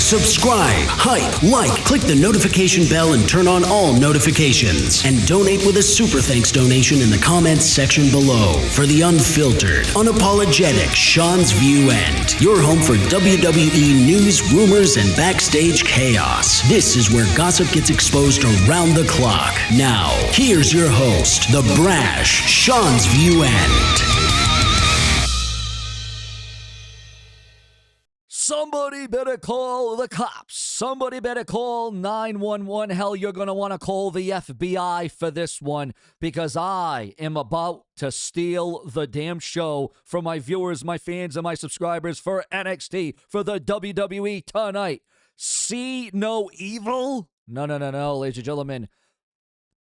subscribe, hype, like, click the notification bell and turn on all notifications. And donate with a super thanks donation in the comments section below for the unfiltered, unapologetic SeanzViewEnt, your home for WWE news, rumors, and backstage chaos. This is where gossip gets exposed around the clock. Now, here's your host, the brash SeanzViewEnt. Somebody better call the cops. Somebody better call 911. Hell, you're going to want to call the FBI for this one, because I am about to steal the damn show from my viewers, my fans, and my subscribers for NXT, for the WWE tonight. See no evil? No, ladies and gentlemen.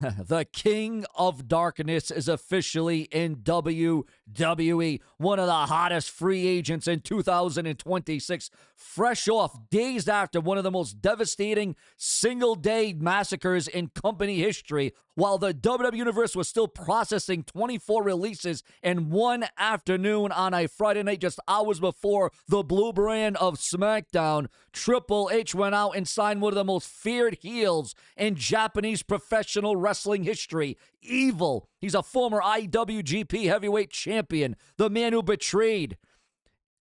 The King of Darkness is officially in WWE, one of the hottest free agents in 2026, fresh off days after one of the most devastating single-day massacres in company history, while the WWE Universe was still processing 24 releases in one afternoon on a Friday night just hours before the blue brand of SmackDown. Triple H went out and signed one of the most feared heels in Japanese professional wrestling history, Evil. He's a former IWGP Heavyweight Champion, the man who betrayed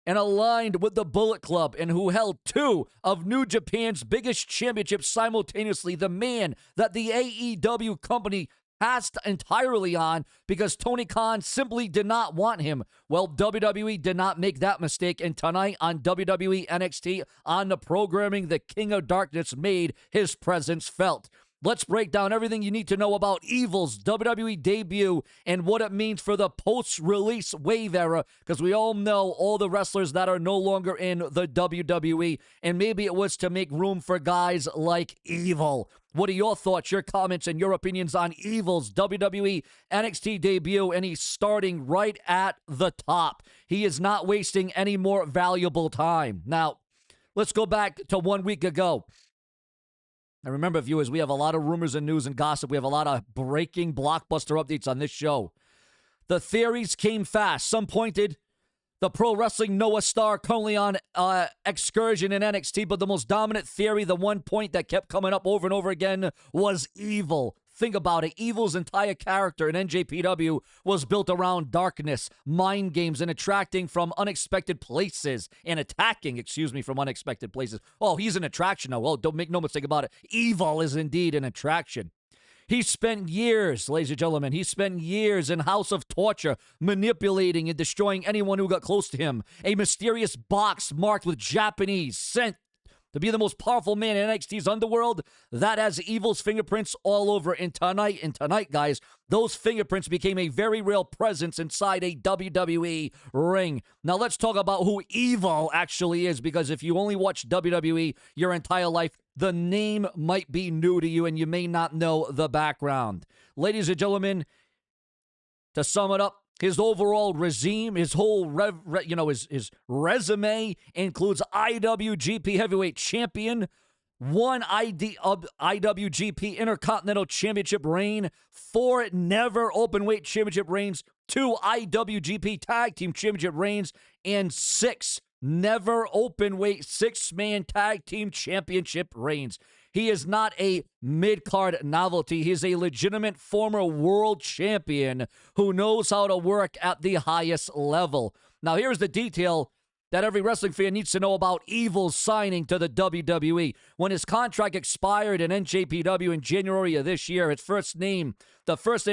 and aligned with the Bullet Club and who held two of New Japan's biggest championships simultaneously, the man that the AEW company passed entirely on because Tony Khan simply did not want him. Well, WWE did not make that mistake, and tonight on WWE NXT, on the programming, the King of Darkness made his presence felt. Let's break down everything you need to know about Evil's WWE debut and what it means for the post-release wave era, because we all know all the wrestlers that are no longer in the WWE, and maybe it was to make room for guys like Evil. What are your thoughts, your comments, and your opinions on Evil's WWE NXT debut? And he's starting right at the top. He is not wasting any more valuable time. Now, let's go back to 1 week ago. And remember, viewers, we have a lot of rumors and news and gossip. We have a lot of breaking blockbuster updates on this show. The theories came fast. Some pointed the pro wrestling Noah star currently on excursion in NXT, but the most dominant theory, the one point that kept coming up over and over again, was Evil. Think about it. Evil's entire character in NJPW was built around darkness, mind games, and attracting from unexpected places, and attacking, from unexpected places. Oh, he's an attraction now. Well, don't make no mistake about it. Evil is indeed an attraction. He spent years, ladies and gentlemen, in House of Torture, manipulating and destroying anyone who got close to him. A mysterious box marked with Japanese, sent to be the most powerful man in NXT's underworld, that has Evil's fingerprints all over. And tonight, guys, those fingerprints became a very real presence inside a WWE ring. Now, let's talk about who Evil actually is, because if you only watch WWE your entire life, the name might be new to you and you may not know the background. Ladies and gentlemen, to sum it up, his overall regime, his whole, his resume includes IWGP Heavyweight Champion, one IWGP Intercontinental Championship reign, 4 NEVER Openweight Championship reigns, 2 IWGP Tag Team Championship reigns, and 6 NEVER Openweight 6-man Tag Team Championship reigns. He is not a mid-card novelty. He is a legitimate former world champion who knows how to work at the highest level. Now, here's the detail that every wrestling fan needs to know about Evil's signing to the WWE. When his contract expired in NJPW in January of this year, the first name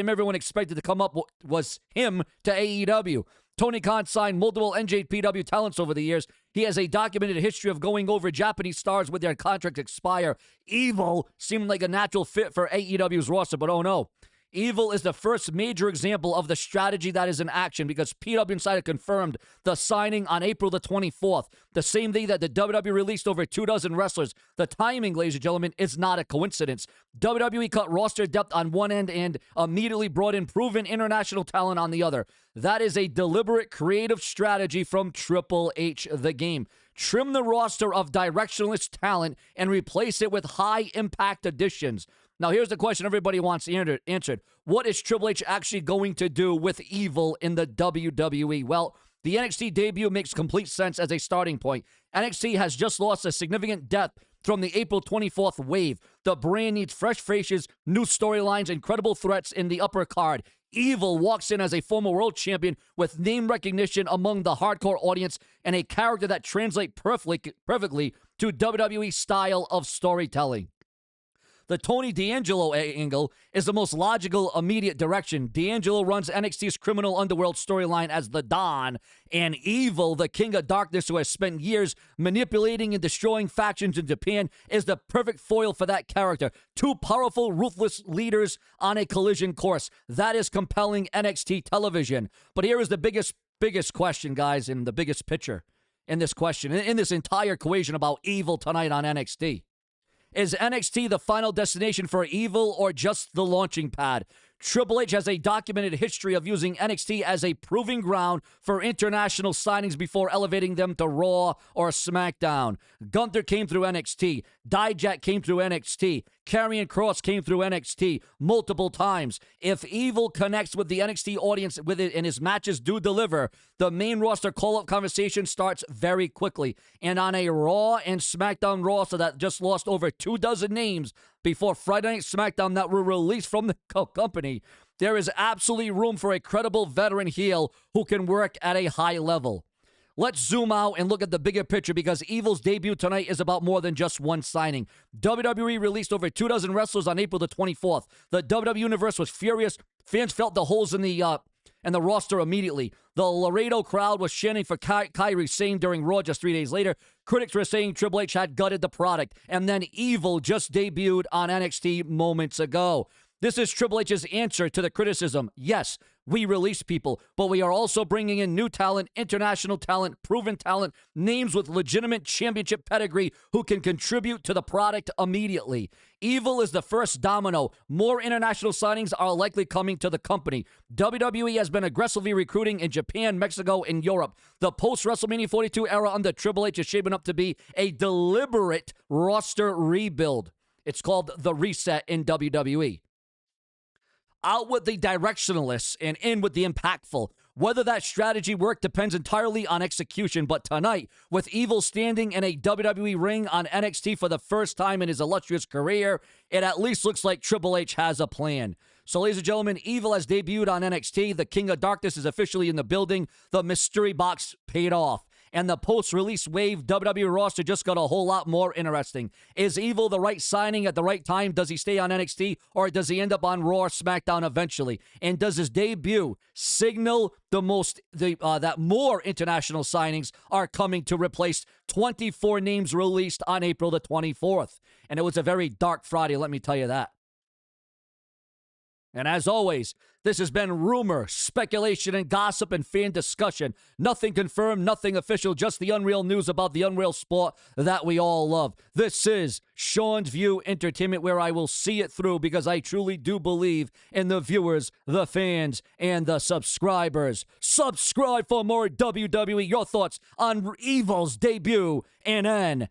everyone expected to come up was him to AEW. Tony Khan signed multiple NJPW talents over the years. He has a documented history of going over Japanese stars with their contracts expire. Evil seemed like a natural fit for AEW's roster, but oh no. Evil is the first major example of the strategy that is in action, because PW Insider confirmed the signing on April the 24th, the same day that the WWE released over 24 wrestlers. The timing, ladies and gentlemen, is not a coincidence. WWE cut roster depth on one end and immediately brought in proven international talent on the other. That is a deliberate creative strategy from Triple H, the game. Trim the roster of directionless talent and replace it with high-impact additions. Now, here's the question everybody wants answered. What is Triple H actually going to do with Evil in the WWE? Well, The NXT debut makes complete sense as a starting point. NXT has just lost a significant depth from the April 24th wave. The brand needs fresh faces, new storylines, incredible threats in the upper card. Evil walks in as a former world champion with name recognition among the hardcore audience and a character that translates perfectly to WWE style of storytelling. The Tony D'Angelo angle is the most logical, immediate direction. D'Angelo runs NXT's criminal underworld storyline as the Don, and Evil, the King of Darkness who has spent years manipulating and destroying factions in Japan, is the perfect foil for that character. Two powerful, ruthless leaders on a collision course. That is compelling NXT television. But here is the biggest question, guys, and the biggest picture in this question, in this entire equation about Evil tonight on NXT. Is NXT the final destination for Evil or just the launching pad? Triple H has a documented history of using NXT as a proving ground for international signings before elevating them to Raw or SmackDown. Gunther came through NXT. Dijak came through NXT. Karrion Kross came through NXT multiple times. If Evil connects with the NXT audience with it and his matches do deliver, the main roster call-up conversation starts very quickly. And on a Raw and SmackDown roster that just lost over 24 names before Friday Night SmackDown that were released from the company, there is absolutely room for a credible veteran heel who can work at a high level. Let's zoom out and look at the bigger picture because Evil's debut tonight is about more than just one signing. WWE released over 24 wrestlers on April the 24th. The WWE Universe was furious. Fans felt the holes in the roster immediately. The Laredo crowd was chanting for Kyrie Sane during Raw just 3 days later. Critics were saying Triple H had gutted the product. And then Evil just debuted on NXT moments ago. This is Triple H's answer to the criticism. Yes, we release people, but we are also bringing in new talent, international talent, proven talent, names with legitimate championship pedigree who can contribute to the product immediately. Evil is the first domino. More international signings are likely coming to the company. WWE has been aggressively recruiting in Japan, Mexico, and Europe. The post-WrestleMania 42 era under Triple H is shaping up to be a deliberate roster rebuild. It's called the reset in WWE. Out with the directionalists and in with the impactful. Whether that strategy worked depends entirely on execution, but tonight, with Evil standing in a WWE ring on NXT for the first time in his illustrious career, it at least looks like Triple H has a plan. So, ladies and gentlemen, Evil has debuted on NXT. The King of Darkness is officially in the building. The mystery box paid off. And the post-release wave WWE roster just got a whole lot more interesting. Is Evil the right signing at the right time? Does he stay on NXT or does he end up on Raw or SmackDown eventually? And does his debut signal that more international signings are coming to replace 24 names released on April the 24th? And it was a very dark Friday, let me tell you that. And as always, this has been rumor, speculation, and gossip and fan discussion. Nothing confirmed, nothing official, just the unreal news about the unreal sport that we all love. This is Sean's View Entertainment, where I will see it through because I truly do believe in the viewers, the fans, and the subscribers. Subscribe for more WWE. Your thoughts on Evil's debut in NXT.